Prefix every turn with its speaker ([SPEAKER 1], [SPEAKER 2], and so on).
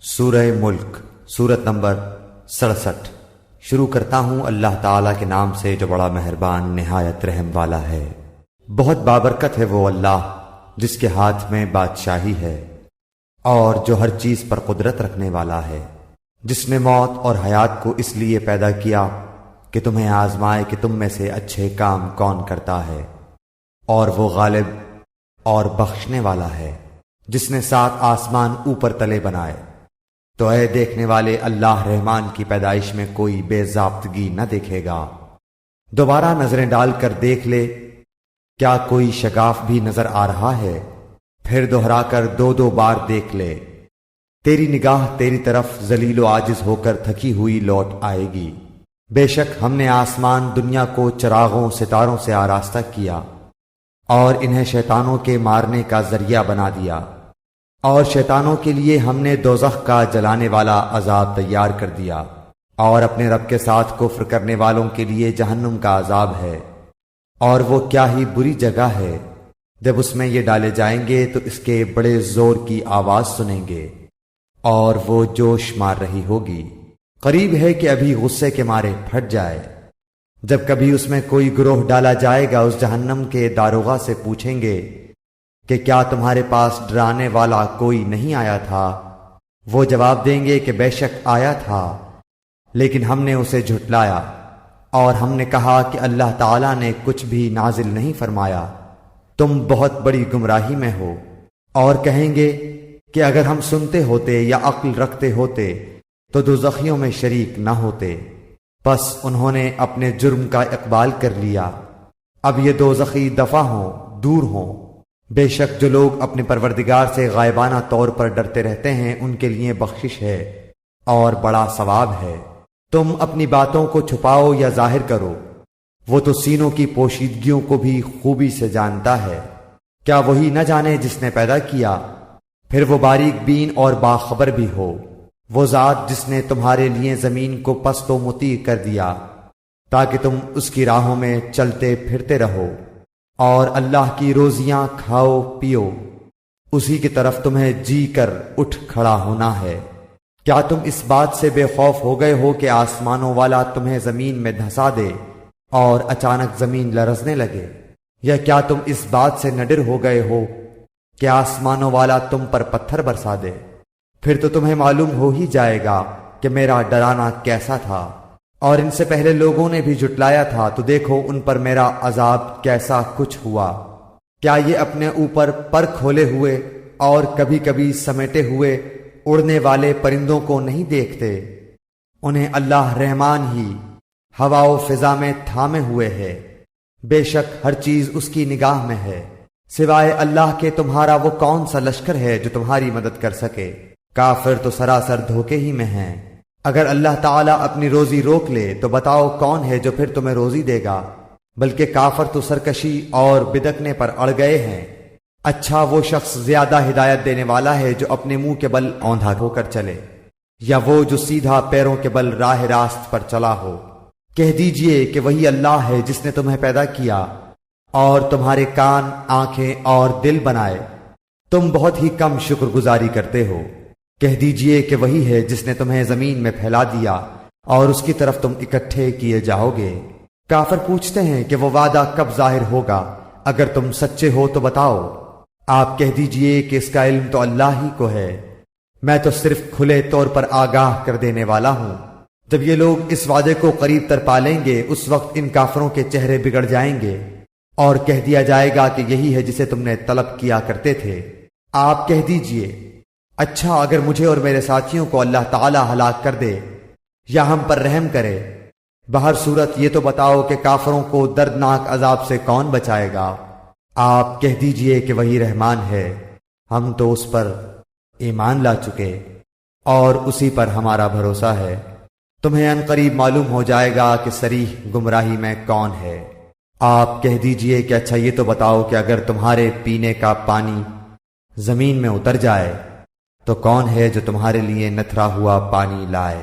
[SPEAKER 1] سورہ ملک سورت نمبر 67۔ شروع کرتا ہوں اللہ تعالیٰ کے نام سے جو بڑا مہربان نہایت رحم والا ہے۔ بہت بابرکت ہے وہ اللہ جس کے ہاتھ میں بادشاہی ہے اور جو ہر چیز پر قدرت رکھنے والا ہے، جس نے موت اور حیات کو اس لیے پیدا کیا کہ تمہیں آزمائے کہ تم میں سے اچھے کام کون کرتا ہے، اور وہ غالب اور بخشنے والا ہے، جس نے 7 آسمان اوپر تلے بنائے۔ تو اے دیکھنے والے، اللہ رحمان کی پیدائش میں کوئی بے ضابطگی نہ دیکھے گا۔ دوبارہ نظریں ڈال کر دیکھ لے، کیا کوئی شگاف بھی نظر آ رہا ہے؟ پھر دوہرا کر 2 بار دیکھ لے، تیری نگاہ تیری طرف ذلیل و عاجز ہو کر تھکی ہوئی لوٹ آئے گی۔ بے شک ہم نے آسمان دنیا کو چراغوں ستاروں سے آراستہ کیا اور انہیں شیطانوں کے مارنے کا ذریعہ بنا دیا، اور شیطانوں کے لیے ہم نے دوزخ کا جلانے والا عذاب تیار کر دیا، اور اپنے رب کے ساتھ کفر کرنے والوں کے لیے جہنم کا عذاب ہے، اور وہ کیا ہی بری جگہ ہے۔ جب اس میں یہ ڈالے جائیں گے تو اس کے بڑے زور کی آواز سنیں گے اور وہ جوش مار رہی ہوگی۔ قریب ہے کہ ابھی غصے کے مارے پھٹ جائے۔ جب کبھی اس میں کوئی گروہ ڈالا جائے گا، اس جہنم کے داروغہ سے پوچھیں گے کہ کیا تمہارے پاس ڈرانے والا کوئی نہیں آیا تھا؟ وہ جواب دیں گے کہ بے شک آیا تھا، لیکن ہم نے اسے جھٹلایا، اور ہم نے کہا کہ اللہ تعالیٰ نے کچھ بھی نازل نہیں فرمایا، تم بہت بڑی گمراہی میں ہو۔ اور کہیں گے کہ اگر ہم سنتے ہوتے یا عقل رکھتے ہوتے تو دوزخیوں میں شریک نہ ہوتے۔ بس انہوں نے اپنے جرم کا اقبال کر لیا، اب یہ دوزخی دفع ہوں، دور ہوں۔ بے شک جو لوگ اپنے پروردگار سے غائبانہ طور پر ڈرتے رہتے ہیں، ان کے لیے بخشش ہے اور بڑا ثواب ہے۔ تم اپنی باتوں کو چھپاؤ یا ظاہر کرو، وہ تو سینوں کی پوشیدگیوں کو بھی خوبی سے جانتا ہے۔ کیا وہی نہ جانے جس نے پیدا کیا؟ پھر وہ باریک بین اور باخبر بھی ہو۔ وہ ذات جس نے تمہارے لیے زمین کو پست و مطیع کر دیا تاکہ تم اس کی راہوں میں چلتے پھرتے رہو، اور اللہ کی روزیاں کھاؤ پیو، اسی کی طرف تمہیں جی کر اٹھ کھڑا ہونا ہے۔ کیا تم اس بات سے بے خوف ہو گئے ہو کہ آسمانوں والا تمہیں زمین میں دھسا دے اور اچانک زمین لرزنے لگے؟ یا کیا تم اس بات سے نڈر ہو گئے ہو کہ آسمانوں والا تم پر پتھر برسا دے؟ پھر تو تمہیں معلوم ہو ہی جائے گا کہ میرا ڈرانا کیسا تھا، اور ان سے پہلے لوگوں نے بھی جھٹلایا تھا، تو دیکھو ان پر میرا عذاب کیسا کچھ ہوا۔ کیا یہ اپنے اوپر پر کھولے ہوئے اور کبھی کبھی سمیٹے ہوئے اڑنے والے پرندوں کو نہیں دیکھتے؟ انہیں اللہ رحمان ہی ہوا و فضا میں تھامے ہوئے ہے۔ بے شک ہر چیز اس کی نگاہ میں ہے۔ سوائے اللہ کے تمہارا وہ کون سا لشکر ہے جو تمہاری مدد کر سکے؟ کافر تو سراسر دھوکے ہی میں ہیں۔ اگر اللہ تعالیٰ اپنی روزی روک لے تو بتاؤ کون ہے جو پھر تمہیں روزی دے گا؟ بلکہ کافر تو سرکشی اور بدکنے پر اڑ گئے ہیں۔ اچھا وہ شخص زیادہ ہدایت دینے والا ہے جو اپنے منہ کے بل اوندھا ہو کر چلے، یا وہ جو سیدھا پیروں کے بل راہ راست پر چلا ہو۔ کہہ دیجئے کہ وہی اللہ ہے جس نے تمہیں پیدا کیا اور تمہارے کان، آنکھیں اور دل بنائے، تم بہت ہی کم شکر گزاری کرتے ہو۔ کہہ دیجئے کہ وہی ہے جس نے تمہیں زمین میں پھیلا دیا اور اس کی طرف تم اکٹھے کیے جاؤ گے۔ کافر پوچھتے ہیں کہ وہ وعدہ کب ظاہر ہوگا؟ اگر تم سچے ہو تو بتاؤ۔ آپ کہہ دیجئے کہ اس کا علم تو اللہ ہی کو ہے، میں تو صرف کھلے طور پر آگاہ کر دینے والا ہوں۔ جب یہ لوگ اس وعدے کو قریب تر پالیں گے، اس وقت ان کافروں کے چہرے بگڑ جائیں گے اور کہہ دیا جائے گا کہ یہی ہے جسے تم نے طلب کیا کرتے تھے۔ آپ کہہ دیجئے، اچھا اگر مجھے اور میرے ساتھیوں کو اللہ تعالی ہلاک کر دے یا ہم پر رحم کرے، بہر صورت یہ تو بتاؤ کہ کافروں کو دردناک عذاب سے کون بچائے گا؟ آپ کہہ دیجئے کہ وہی رحمان ہے، ہم تو اس پر ایمان لا چکے اور اسی پر ہمارا بھروسہ ہے۔ تمہیں ان قریب معلوم ہو جائے گا کہ صریح گمراہی میں کون ہے۔ آپ کہہ دیجئے کہ اچھا یہ تو بتاؤ کہ اگر تمہارے پینے کا پانی زمین میں اتر جائے تو کون ہے جو تمہارے لیے نتھرا ہوا پانی لائے؟